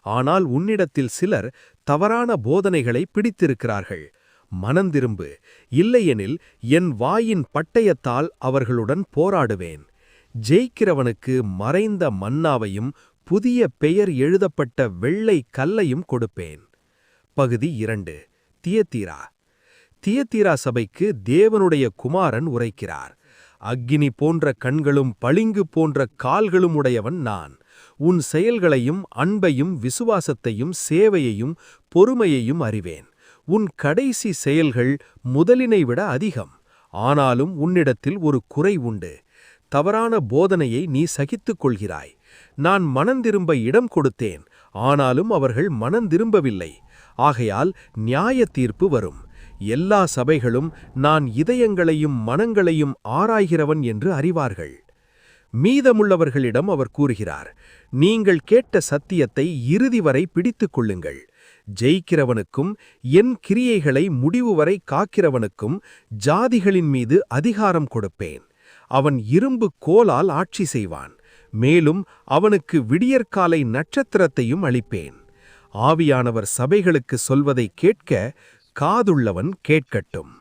ஆனால் உன்னிடத்தில் சிலர் தவறான போதனைகளை பிடித்திருக்கிறார்கள். மனந்திரும்பு, இல்லையெனில் என் வாயின் பட்டயத்தால் அவர்களுடன் போராடுவேன். ஜெயிக்கிறவனுக்கு மறைந்த மன்னாவையும் புதிய பெயர் எழுதப்பட்ட வெள்ளை கல்லையும் கொடுப்பேன். பகுதி 2. தியத்தீரா. தியத்தீரா சபைக்கு தேவனுடைய குமாரன் உரைக்கிறார். அக்கினி போன்ற கண்களும் பளிங்கு போன்ற கால்களும் உடையவன் நான். உன் செயல்களையும் அன்பையும் விசுவாசத்தையும் சேவையையும் பொறுமையையும் அறிவேன். உன் கடைசி செயல்கள் முதலினை விட அதிகம். ஆனாலும் உன்னிடத்தில் ஒரு குறை உண்டு. தவறான போதனையை நீ சகித்துக் கொள்கிறாய். நான் மனந்திரும்ப இடம் கொடுத்தேன், ஆனாலும் அவர்கள் மனந்திரும்பவில்லை. ஆகையால் நியாய தீர்ப்பு வரும். எல்லா சபைகளும் நான் இதயங்களையும் மனங்களையும் ஆராய்கிறவன் என்று அறிவார்கள். மீதமுள்ளவர்களிடம் அவர் கூறுகிறார், நீங்கள் கேட்ட சத்தியத்தை இறுதி வரை பிடித்துக் கொள்ளுங்கள். ஜெயிக்கிறவனுக்கும் என் கிரியைகளை முடிவு வரை காக்கிறவனுக்கும் ஜாதிகளின் மீது அதிகாரம் கொடுப்பேன். அவன் இரும்பு கோலால் ஆட்சி செய்வான். மேலும் அவனுக்கு விடியற்காலை நட்சத்திரத்தையும் அளிப்பேன். ஆவியானவர் சபைகளுக்கு சொல்வதை கேட்க காதுள்ளவன் கேட்கட்டும்.